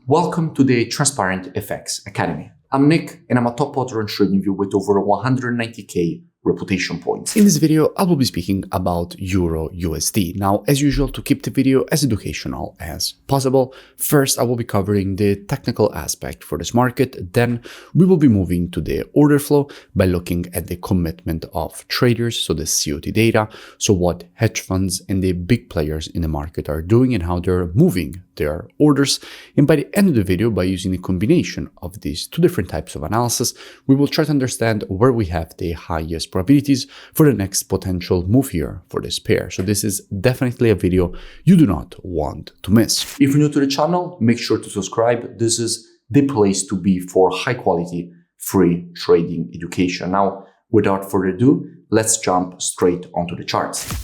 Welcome to the Transparent FX Academy. I'm Nick and I'm a top author on TradingView with over 190k reputation points. In this video, I will be speaking about EURUSD. Now, as usual, to keep the video as educational as possible, first I will be covering the technical aspect for this market. Then we will be moving to the order flow by looking at the commitment of traders, so the COT data, so what hedge funds and the big players in the market are doing and how they're moving their orders. And by the end of the video, by using a combination of these two different types of analysis, we will try to understand where we have the highest probabilities for the next potential move here for this pair. So this is definitely a video you do not want to miss. If you're new to the channel, make sure to subscribe. This is the place to be for high quality, free trading education. Now, without further ado, let's jump straight onto the charts.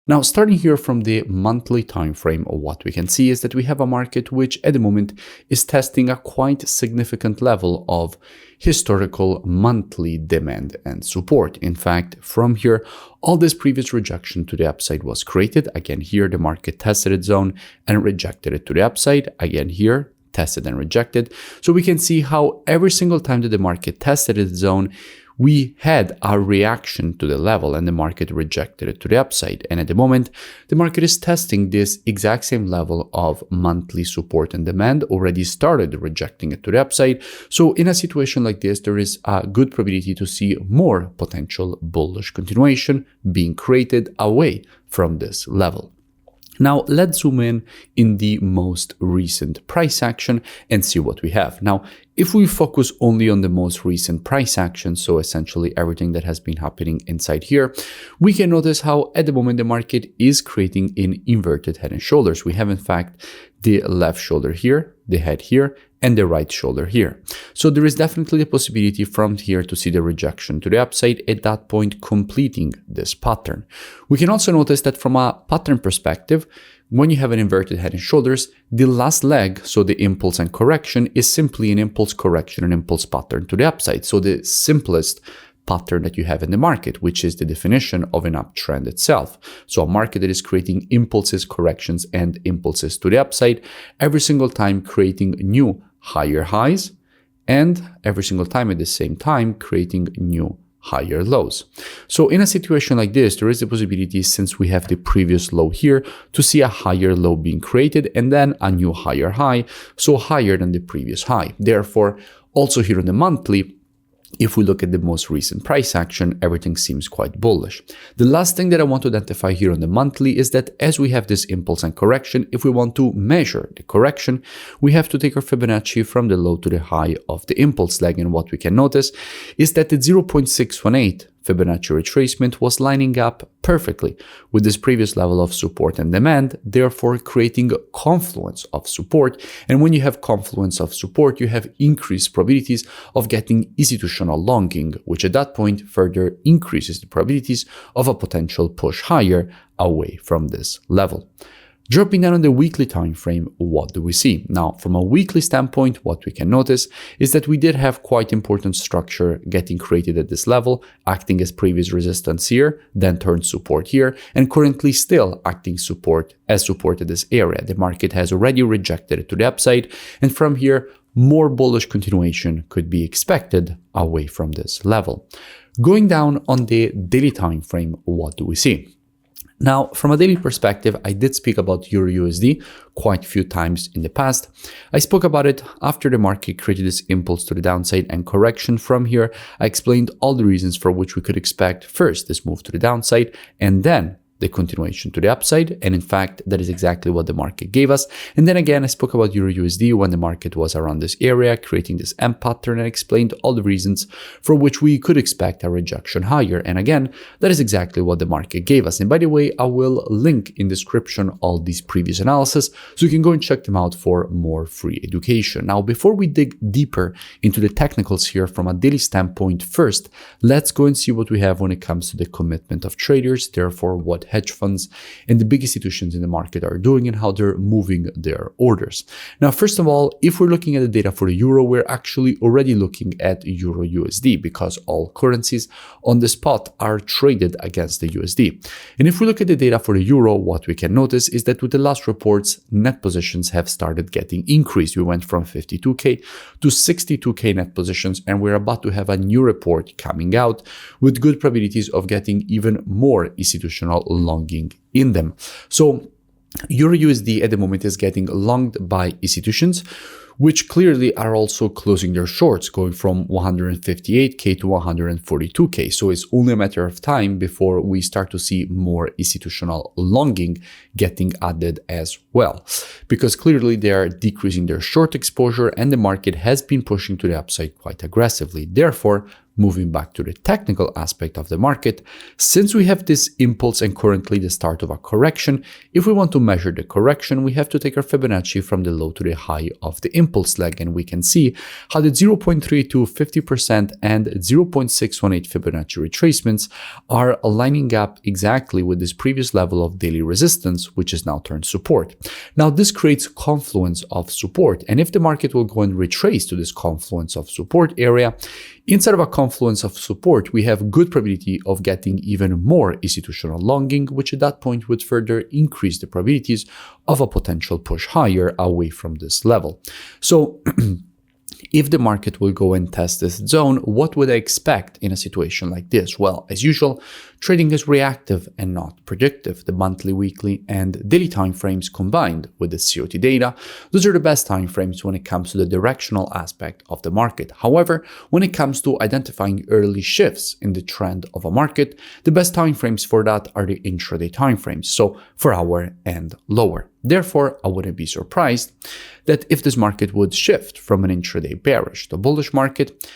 Now, starting here from the monthly time frame, what we can see is that we have a market which at the moment is testing a quite significant level of historical monthly demand and support. In fact, from here, all this previous rejection to the upside was created. Again, here the market tested its zone and rejected it to the upside. Again, here tested and rejected. So we can see how every single time that the market tested its zone, we had a reaction to the level and the market rejected it to the upside. And at the moment, the market is testing this exact same level of monthly support and demand, already started rejecting it to the upside. So in a situation like this, there is a good probability to see more potential bullish continuation being created away from this level. Now, let's zoom in the most recent price action and see what we have. Now, if we focus only on the most recent price action, so essentially everything that has been happening inside here, we can notice how at the moment the market is creating an inverted head and shoulders. We have in fact the left shoulder here, the head here, and the right shoulder here. So there is definitely the possibility from here to see the rejection to the upside, at that point completing this pattern. We can also notice that from a pattern perspective, when you have an inverted head and shoulders, the last leg, so the impulse and correction, is simply an impulse correction and impulse pattern to the upside. So the simplest pattern that you have in the market, which is the definition of an uptrend itself. So a market that is creating impulses, corrections, and impulses to the upside, every single time creating new higher highs, and every single time at the same time creating new higher lows. So in a situation like this, there is a possibility, since we have the previous low here, to see a higher low being created and then a new higher high, so higher than the previous high. Therefore, also here on the monthly, if we look at the most recent price action, everything seems quite bullish. The last thing that I want to identify here on the monthly is that as we have this impulse and correction, if we want to measure the correction, we have to take our Fibonacci from the low to the high of the impulse leg. And what we can notice is that the 0.618 Fibonacci retracement was lining up perfectly with this previous level of support and demand, therefore creating a confluence of support. And when you have confluence of support, you have increased probabilities of getting institutional longing, which at that point further increases the probabilities of a potential push higher away from this level. Dropping down on the weekly time frame, what do we see? Now, from a weekly standpoint, what we can notice is that we did have quite important structure getting created at this level, acting as previous resistance here, then turned support here, and currently still acting support as support at this area. The market has already rejected it to the upside, and from here, more bullish continuation could be expected away from this level. Going down on the daily time frame, what do we see? Now, from a daily perspective, I did speak about EURUSD quite a few times in the past. I spoke about it after the market created this impulse to the downside and correction. From here, I explained all the reasons for which we could expect first this move to the downside and then the continuation to the upside. And in fact, that is exactly what the market gave us. And then again, I spoke about EURUSD when the market was around this area, creating this M pattern, and explained all the reasons for which we could expect a rejection higher. And again, that is exactly what the market gave us. And by the way, I will link in description all these previous analysis, so you can go and check them out for more free education. Now, before we dig deeper into the technicals here from a daily standpoint, first, let's go and see what we have when it comes to the commitment of traders, therefore what hedge funds and the big institutions in the market are doing and how they're moving their orders. Now, first of all, if we're looking at the data for the euro, we're actually already looking at euro USD because all currencies on the spot are traded against the USD. And if we look at the data for the euro, what we can notice is that with the last reports, net positions have started getting increased. We went from 52K to 62K net positions, and we're about to have a new report coming out with good probabilities of getting even more institutional longing in them. So Euro USD at the moment is getting longed by institutions, which clearly are also closing their shorts, going from 158K to 142K. So it's only a matter of time before we start to see more institutional longing getting added as well, because clearly they are decreasing their short exposure and the market has been pushing to the upside quite aggressively. Therefore, moving back to the technical aspect of the market, since we have this impulse and currently the start of a correction, if we want to measure the correction, we have to take our Fibonacci from the low to the high of the impulse leg, and we can see how the 0.32 50% and 0.618 Fibonacci retracements are lining up exactly with this previous level of daily resistance, which is now turned support. Now, this creates confluence of support, and if the market will go and retrace to this confluence of support area, instead of a confluence of support, we have good probability of getting even more institutional longing, which at that point would further increase the probabilities of a potential push higher away from this level. So if the market will go and test this zone, what would I expect in a situation like this? Well, as usual, trading is reactive and not predictive. The monthly, weekly, and daily time frames combined with the COT data, those are the best time frames when it comes to the directional aspect of the market. However, when it comes to identifying early shifts in the trend of a market, the best time frames for that are the intraday time frames, so 4 hour and lower. Therefore, I wouldn't be surprised that if this market would shift from an intraday bearish to bullish market,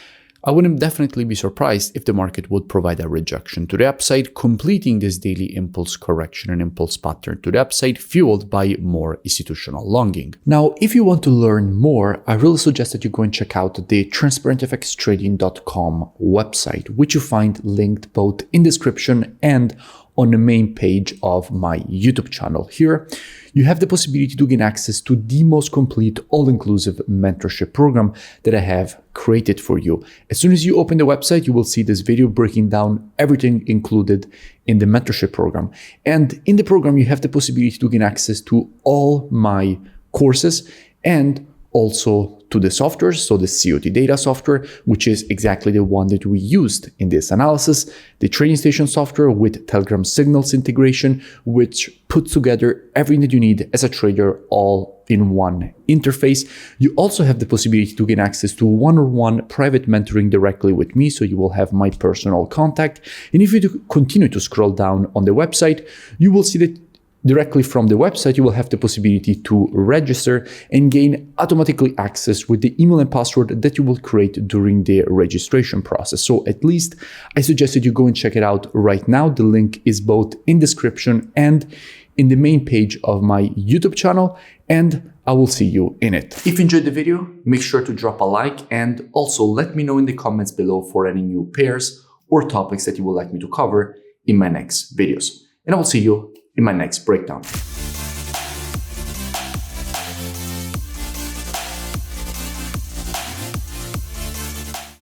I wouldn't definitely be surprised if the market would provide a rejection to the upside, completing this daily impulse correction and impulse pattern to the upside, fueled by more institutional longing. Now, if you want to learn more, I really suggest that you go and check out the transparentfxtrading.com website, which you find linked both in description and on the main page of my YouTube channel. Here, you have the possibility to gain access to the most complete, all-inclusive mentorship program that I have created for you. As soon as you open the website, you will see this video breaking down everything included in the mentorship program. And in the program, you have the possibility to gain access to all my courses and also to the software, so the COT data software, which is exactly the one that we used in this analysis, the trading station software with Telegram signals integration, which puts together everything that you need as a trader all in one interface. You also have the possibility to gain access to one-on-one private mentoring directly with me, so you will have my personal contact. And if you continue to scroll down on the website, you will see that directly from the website, you will have the possibility to register and gain automatically access with the email and password that you will create during the registration process. So at least I suggest that you go and check it out right now. The link is both in description and in the main page of my YouTube channel, and I will see you in it. If you enjoyed the video, make sure to drop a like and also let me know in the comments below for any new pairs or topics that you would like me to cover in my next videos. And I will see you in my next breakdown.